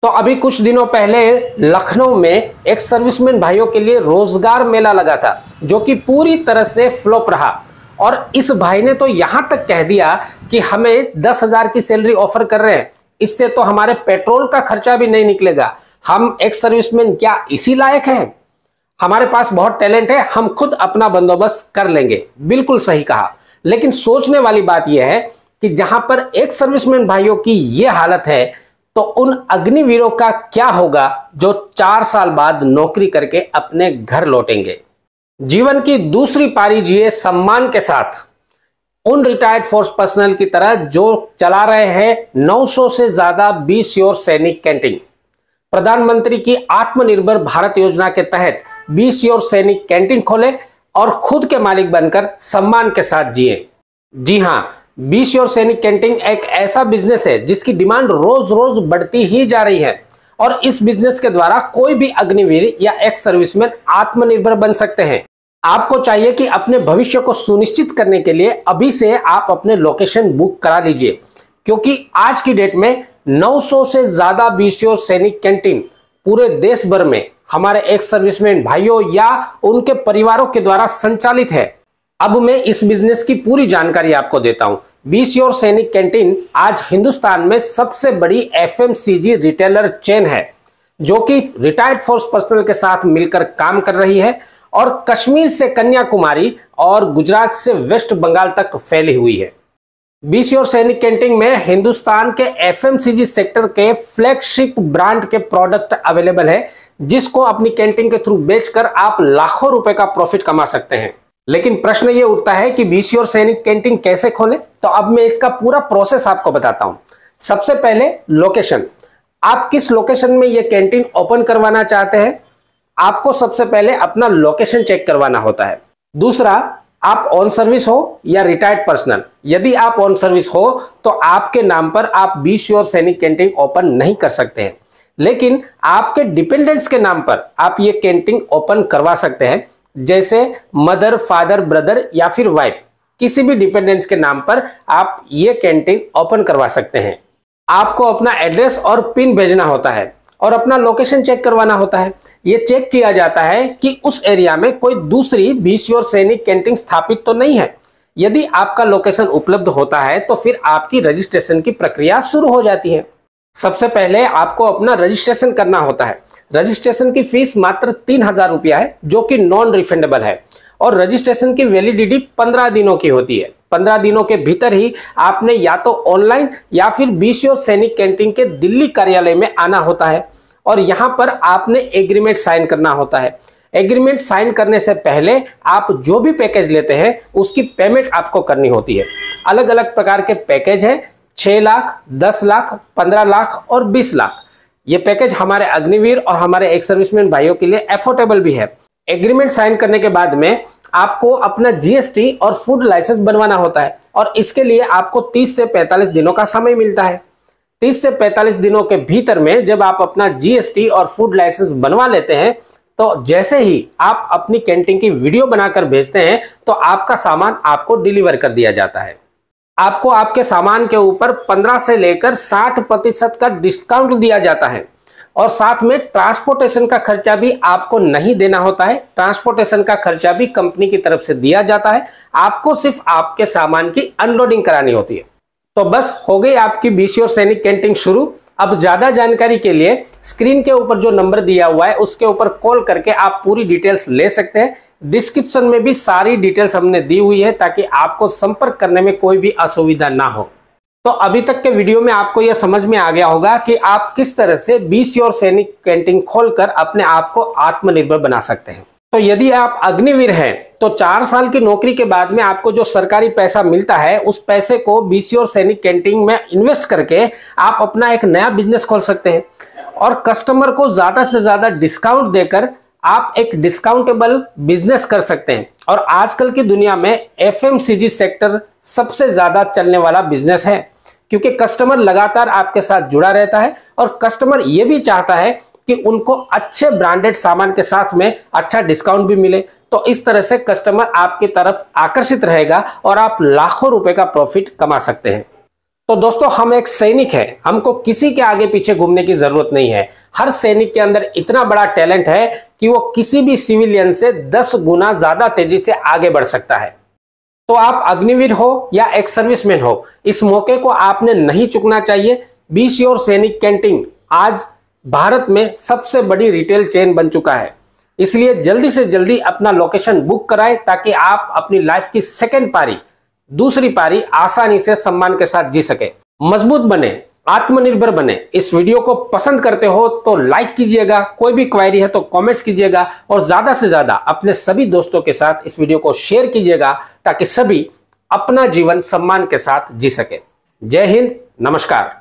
तो अभी कुछ दिनों पहले लखनऊ में एक सर्विसमैन भाइयों के लिए रोजगार मेला लगा था, जो कि पूरी तरह से फ्लॉप रहा। और इस भाई ने तो यहां तक कह दिया कि हमें 10,000 की सैलरी ऑफर कर रहे हैं, इससे तो हमारे पेट्रोल का खर्चा भी नहीं निकलेगा। हम एक सर्विसमैन क्या इसी लायक हैं? हमारे पास बहुत टैलेंट है, हम खुद अपना बंदोबस्त कर लेंगे। बिल्कुल सही कहा। लेकिन सोचने वाली बात यह है कि जहां पर एक सर्विसमैन भाइयों की यह हालत है, तो उन अग्निवीरों का क्या होगा जो 4 साल बाद नौकरी करके अपने घर लौटेंगे। जीवन की दूसरी पारी जिए सम्मान के साथ। उन रिटायर्ड फोर्स पर्सनल की तरह जो चला रहे हैं 900 से ज्यादा बी श्योर सैनिक कैंटीन। प्रधानमंत्री की आत्मनिर्भर भारत योजना के तहत बी श्योर सैनिक कैंटीन खोले और खुद के मालिक बनकर सम्मान के साथ जिए। जी हां, बी श्योर सैनिक कैंटीन एक ऐसा बिजनेस है जिसकी डिमांड रोज रोज बढ़ती ही जा रही है, और इस बिजनेस के द्वारा कोई भी अग्निवीर या एक्स सर्विसमैन आत्मनिर्भर बन सकते हैं। आपको चाहिए कि अपने भविष्य को सुनिश्चित करने के लिए अभी से आप अपने लोकेशन बुक करा लीजिए, क्योंकि आज की डेट में 900 से ज्यादा बी श्योर सैनिक कैंटीन पूरे देश भर में हमारे एक्स सर्विसमैन भाइयों या उनके परिवारों के द्वारा संचालित है। अब मैं इस बिजनेस की पूरी जानकारी आपको देता हूं। बी श्योर सैनिक कैंटीन आज हिंदुस्तान में सबसे बड़ी एफएमसीजी रिटेलर चेन है, जो कि रिटायर्ड फोर्स पर्सनल के साथ मिलकर काम कर रही है और कश्मीर से कन्याकुमारी और गुजरात से वेस्ट बंगाल तक फैली हुई है। बी श्योर सैनिक कैंटीन में हिंदुस्तान के एफएमसीजी सेक्टर के फ्लैगशिप ब्रांड के प्रोडक्ट अवेलेबल है, जिसको अपनी कैंटीन के थ्रू बेचकर आप लाखों रुपए का प्रॉफिट कमा सकते हैं। लेकिन प्रश्न ये उठता है कि बी श्योर सैनिक कैंटीन कैसे खोले। तो अब मैं इसका पूरा प्रोसेस आपको बताता हूं। सबसे पहले लोकेशन। आप किस लोकेशन में ये कैंटीन ओपन करवाना चाहते हैं, आपको सबसे पहले अपना लोकेशन चेक करवाना होता है। दूसरा, आप ऑन सर्विस हो या रिटायर्ड पर्सनल। यदि आप ऑन सर्विस हो तो आपके नाम पर आप बी श्योर सैनिक कैंटीन ओपन नहीं कर सकते हैं, लेकिन आपके डिपेंडेंट्स के नाम पर आप ये कैंटीन ओपन करवा सकते हैं। जैसे मदर, फादर, ब्रदर या फिर वाइफ, किसी भी डिपेंडेंट्स के नाम पर आप ये कैंटीन ओपन करवा सकते हैं। आपको अपना एड्रेस और पिन भेजना होता है और अपना लोकेशन चेक करवाना होता है। यह चेक किया जाता है कि उस एरिया में कोई दूसरी बी श्योर सैनिक कैंटीन स्थापित तो नहीं है। यदि आपका लोकेशन उपलब्ध होता है तो फिर आपकी रजिस्ट्रेशन की प्रक्रिया शुरू हो जाती है। सबसे पहले आपको अपना रजिस्ट्रेशन करना होता है। रजिस्ट्रेशन की फीस मात्र 3,000 रुपया है, जो कि नॉन रिफंडेबल है, और रजिस्ट्रेशन की वैलिडिटी 15 दिनों की होती है। 15 दिनों के भीतर ही आपने या तो ऑनलाइन या फिर बी श्योर सैनिक कैंटीन के दिल्ली कार्यालय में आना होता है, और यहां पर आपने एग्रीमेंट साइन करना होता है। एग्रीमेंट साइन करने से पहले आप जो भी पैकेज लेते हैं उसकी पेमेंट आपको करनी होती है। अलग अलग प्रकार के पैकेज है, 6 लाख, 10 लाख, 15 लाख और 20 लाख। ये पैकेज हमारे अग्निवीर और हमारे एक्स सर्विसमैन भाइयों के लिए एफोर्डेबल भी है। एग्रीमेंट साइन करने के बाद में आपको अपना जीएसटी और फूड लाइसेंस बनवाना होता है, और इसके लिए आपको 30 से 45 दिनों का समय मिलता है। 30 से 45 दिनों के भीतर में जब आप अपना जीएसटी और फूड लाइसेंस बनवा लेते हैं, तो जैसे ही आप अपनी कैंटीन की वीडियो बनाकर भेजते हैं तो आपका सामान आपको डिलीवर कर दिया जाता है। आपको आपके सामान के ऊपर 15 से लेकर 60% का डिस्काउंट दिया जाता है, और साथ में ट्रांसपोर्टेशन का खर्चा भी आपको नहीं देना होता है। ट्रांसपोर्टेशन का खर्चा भी कंपनी की तरफ से दिया जाता है। आपको सिर्फ आपके सामान की अनलोडिंग करानी होती है। तो बस हो गई आपकी बी श्योर सैनिक कैंटीन शुरू। अब ज्यादा जानकारी के लिए स्क्रीन के ऊपर जो नंबर दिया हुआ है उसके ऊपर कॉल करके आप पूरी डिटेल्स ले सकते हैं। डिस्क्रिप्शन में भी सारी डिटेल्स हमने दी हुई है, ताकि आपको संपर्क करने में कोई भी असुविधा ना हो। तो अभी तक के वीडियो में आपको यह समझ में आ गया होगा कि आप किस तरह से बी श्योर सैनिक कैंटीन खोलकर अपने आप को आत्मनिर्भर बना सकते हैं। तो यदि आप अग्निवीर हैं तो 4 साल की नौकरी के बाद में आपको जो सरकारी पैसा मिलता है, उस पैसे को बी श्योर सैनिक कैंटीन में इन्वेस्ट करके आप अपना एक नया बिजनेस खोल सकते हैं, और कस्टमर को ज्यादा से ज्यादा डिस्काउंट देकर आप एक डिस्काउंटेबल बिजनेस कर सकते हैं। और आजकल की दुनिया में एफएमसीजी सेक्टर सबसे ज्यादा चलने वाला बिजनेस है, क्योंकि कस्टमर लगातार आपके साथ जुड़ा रहता है, और कस्टमर ये भी चाहता है कि उनको अच्छे ब्रांडेड सामान के साथ में अच्छा डिस्काउंट भी मिले। तो इस तरह से कस्टमर आपकी तरफ आकर्षित रहेगा और आप लाखों रुपए का प्रॉफिट कमा सकते हैं। तो दोस्तों, हम एक सैनिक हैं, हमको किसी के आगे पीछे घूमने की जरूरत नहीं है। हर सैनिक के अंदर इतना बड़ा टैलेंट है कि वो किसी भी सिविलियन से 10 गुना ज्यादा तेजी से आगे बढ़ सकता है। तो आप अग्निवीर हो या एक सर्विसमैन हो, इस मौके को आपने नहीं चुकना चाहिए। बी श्योर सैनिक कैंटीन आज भारत में सबसे बड़ी रिटेल चेन बन चुका है। इसलिए जल्दी से जल्दी अपना लोकेशन बुक कराएं ताकि आप अपनी लाइफ की सेकेंड पारी, दूसरी पारी आसानी से सम्मान के साथ जी सके। मजबूत बने, आत्मनिर्भर बने। इस वीडियो को पसंद करते हो तो लाइक कीजिएगा, कोई भी क्वेरी है तो कमेंट्स कीजिएगा और ज्यादा से ज्यादा अपने सभी दोस्तों के साथ इस वीडियो को शेयर कीजिएगा ताकि सभी अपना जीवन सम्मान के साथ जी सके। जय हिंद, नमस्कार।